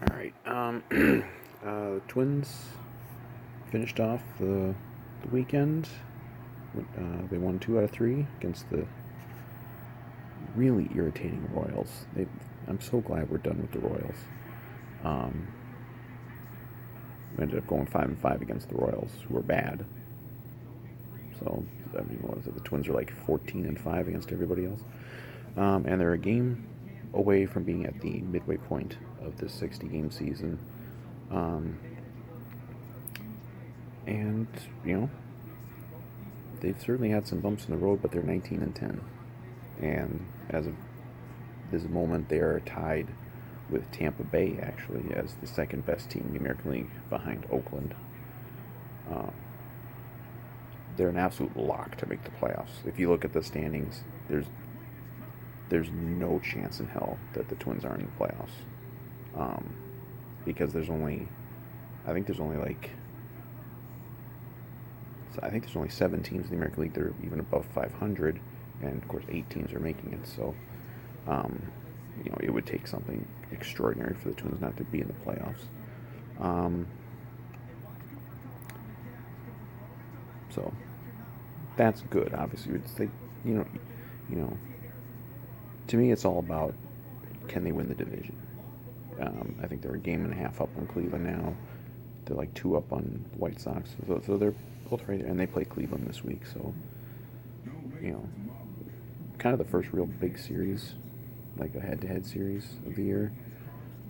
All right. The Twins finished off the weekend. They won 2 out of 3 against the really irritating Royals. I'm so glad we're done with the Royals. Um, we ended up going 5-5 against the Royals, who were bad. So I mean, what is it? The Twins are like 14-5 against everybody else, and they're a game away from being at the midway point of this 60-game season. Um, and you know, they've certainly had some bumps in the road, but they're 19-10, and as of this moment, they are tied with Tampa Bay actually as the second best team in the American League behind Oakland. Uh, they're an absolute lock to make the playoffs. If you look at the standings, there's no chance in hell that the Twins aren't in the playoffs, um, because I think there's only like I think there's only 7 teams in the American League that are even above 500, and of course 8 teams are making it. So, um, it would take something extraordinary for the Twins not to be in the playoffs. Um, so that's good. Obviously, it's like you know, you know. To me, it's all about can they win the division. I think they're a game and a half up on Cleveland now. They're like 2 up on the White Sox, so they're both right there, and they play Cleveland this week. So, you know, kind of the first real big series, like a head-to-head series of the year.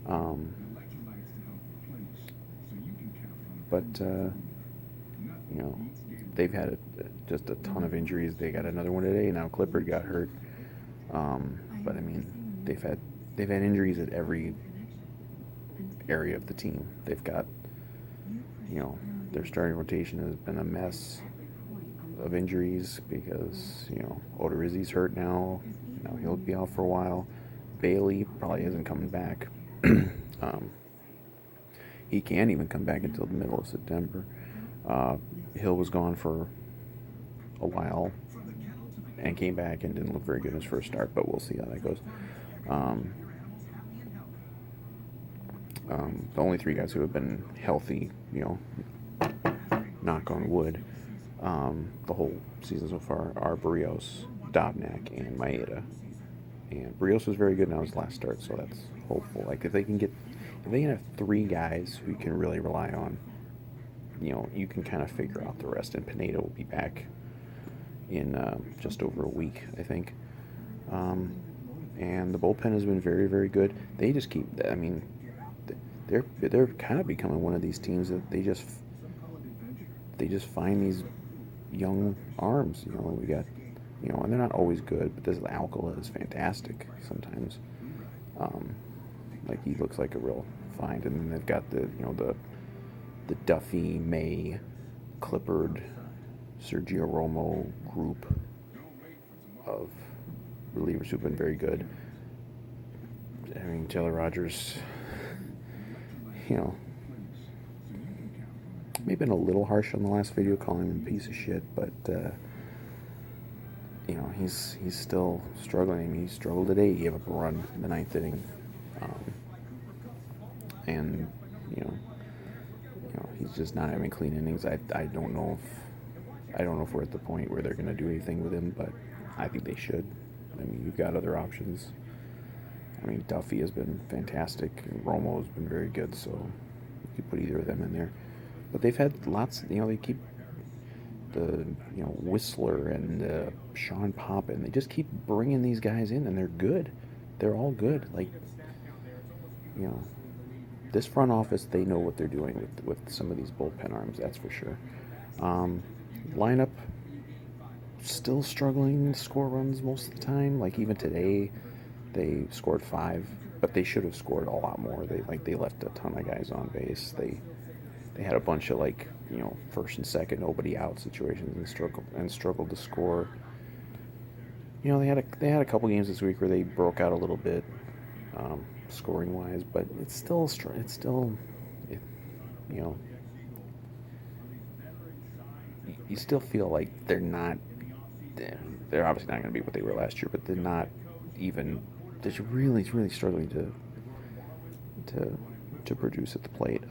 Um, but you know, they've had just a ton of injuries. They got another one today. Now Clippard got hurt. But I mean, they've had injuries at every area of the team. They've got, you know, their starting rotation has been a mess of injuries because Odorizzi's hurt now. Now he'll be out for a while. Bailey probably isn't coming back. um, he can't even come back until the middle of September. Hill was gone for a while and came back and didn't look very good in his first start, but we'll see how that goes. Um, the only 3 guys who have been healthy, knock on wood, the whole season so far are Barrios, Dobnak, and Maeda. And Barrios was very good in his last start, so that's hopeful. Like if they can have 3 guys who you can really rely on, you can kind of figure out the rest. And Pineda will be back in just over a week, I think. And the bullpen has been very, very good. They just keep. I mean, they're kind of becoming one of these teams that they just find these young arms. We got, and they're not always good, but this Alcala is fantastic sometimes. Like he looks like a real find, and then they've got the Duffy, May, Clippard, Sergio Romo group of relievers who've been very good. I mean, Taylor Rogers, may have been a little harsh on the last video, calling him a piece of shit, but he's still struggling. I mean, he struggled today. He gave up a run in the 9th inning, and he's just not having clean innings. I don't know if we're at the point where they're going to do anything with him, but I think they should. I mean, you've got other options. I mean, Duffy has been fantastic, and Romo has been very good, so you could put either of them in there. But they've had lots. They keep the Whistler and Sean Poppin. They just keep bringing these guys in, and they're good. They're all good. Like this front office, they know what they're doing with some of these bullpen arms. That's for sure. Lineup still struggling to score runs most of the time. Like even today, they scored 5, but they should have scored a lot more. They left a ton of guys on base. They had a bunch of first and second nobody out situations and struggled to score. They had a couple games this week where they broke out a little bit, scoring wise, but it's still you still feel like they're not. They're obviously not going to be what they were last year, but they're not even. They're really struggling to to produce at the plate.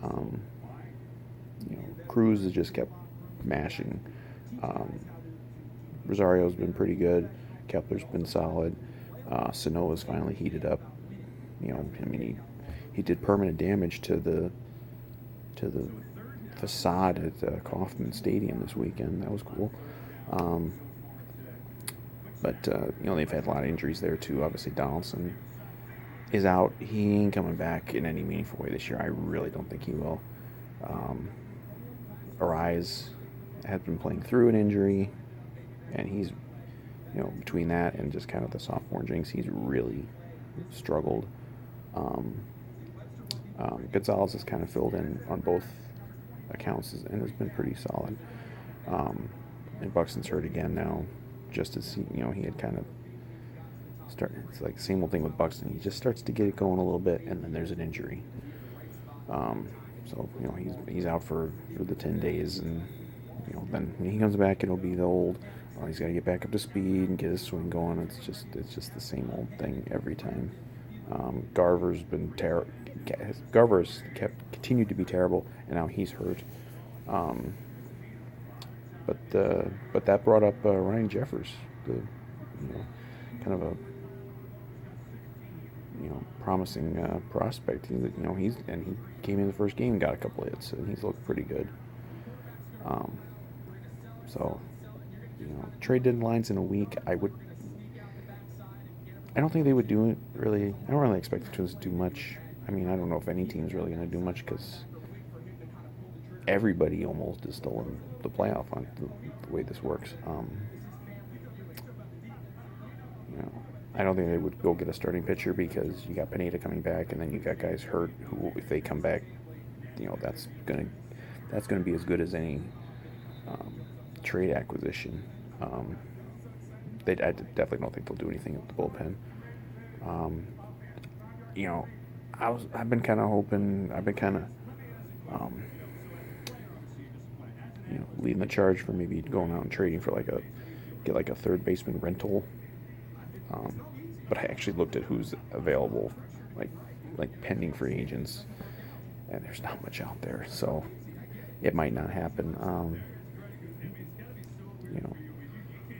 Cruz has just kept mashing. Rosario's been pretty good. Kepler's been solid. Sanoa's finally heated up. He did permanent damage to the facade at Kauffman Stadium this weekend. That was cool. But they've had a lot of injuries there too. Obviously, Donaldson is out. He ain't coming back in any meaningful way this year. I really don't think he will. Arise has been playing through an injury, and he's, between that and just kind of the sophomore jinx, he's really struggled. Gonzalez has kind of filled in on both accounts and has been pretty solid. And Buxton's hurt again now, just as he had kind of started. It's like the same old thing with Buxton. He just starts to get it going a little bit, and then there's an injury. So he's out for the 10 days, and then when he comes back, it'll be the old. Oh, he's got to get back up to speed and get his swing going. It's just the same old thing every time. Garver's been terrible. Garver's continued to be terrible, and now he's hurt. But that brought up Ryan Jeffers, the kind of a promising prospect. He came in the first game, got a couple hits, and he's looked pretty good. So trade deadlines in a week. I don't think they would do it really. I don't really expect the Twins to do much. I mean, I don't know if any team's really going to do much because everybody almost is still in the playoff on the way this works. I don't think they would go get a starting pitcher because you got Pineda coming back, and then you got guys hurt who, if they come back, that's gonna be as good as any trade acquisition. I definitely don't think they'll do anything at the bullpen. I've been kind of hoping. I've been kind of leading the charge for maybe going out and trading for get a third baseman rental. But I actually looked at who's available, like pending free agents, and there's not much out there, so it might not happen.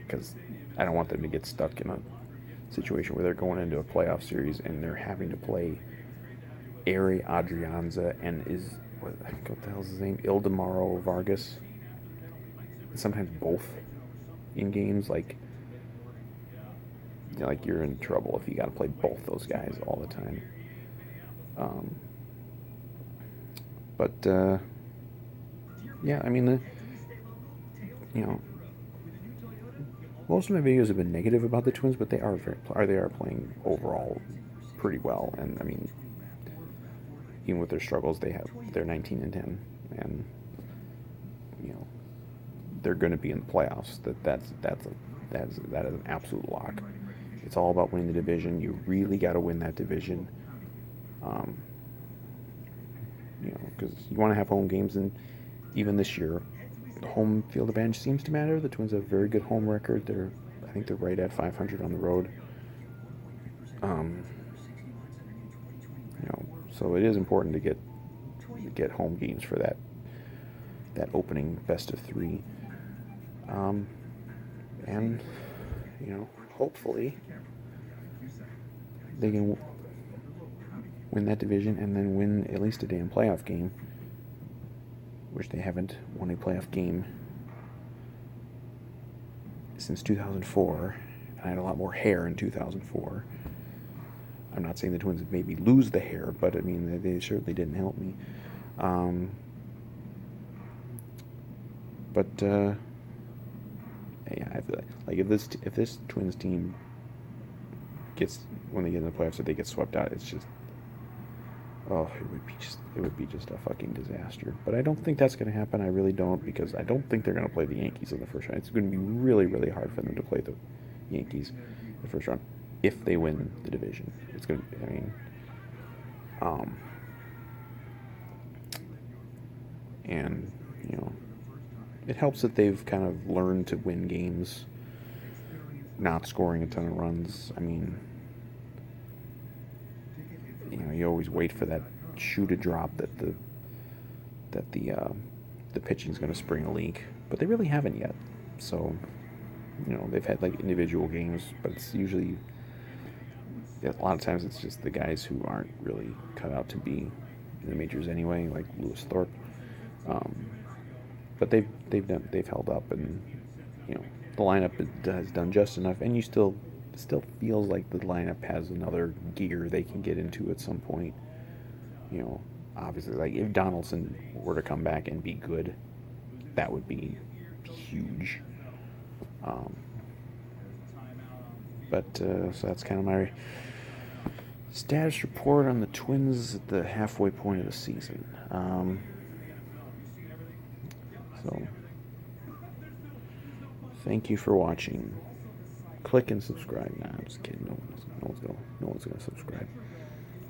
Because I don't want them to get stuck in a situation where they're going into a playoff series and they're having to play Ari Adrianza and what the hell's his name? Ildemaro Vargas. Sometimes both in games, like you're in trouble if you got to play both those guys all the time. Yeah, I mean, most of my videos have been negative about the Twins, but they are playing overall pretty well. And I mean, even with their struggles, they're 19-10, and they're going to be in the playoffs. That is an absolute lock. It's all about winning the division. You really got to win that division, because you want to have home games, and even this year, the home field advantage seems to matter. The Twins have a very good home record. I think they're right at 500 on the road. So it is important to get home games for that opening best of three. And hopefully they can win that division and then win at least a damn playoff game, which they haven't won a playoff game since 2004. And I had a lot more hair in 2004. I'm not saying the Twins would maybe lose the hair, but I mean they certainly didn't help me. Yeah, I feel like if this Twins team when they get in the playoffs, if they get swept out, it's just it would be just a fucking disaster. But I don't think that's going to happen. I really don't, because I don't think they're going to play the Yankees in the first round. It's going to be really, really hard for them to play the Yankees in the first round if they win the division. It's going to be, and it helps that they've kind of learned to win games, not scoring a ton of runs. I mean, you always wait for that shoe to drop that the pitching is going to spring a leak, but they really haven't yet. So, they've had like individual games, but it's usually a lot of times it's just the guys who aren't really cut out to be in the majors anyway, like Lewis Thorpe. But they've held up, and the lineup has done just enough, and you still feels like the lineup has another gear they can get into at some point. Obviously, like if Donaldson were to come back and be good, that would be huge. So that's kind of my status report on the Twins at the halfway point of the season. So, thank you for watching. Click and subscribe. Nah, I'm just kidding. No one's gonna subscribe.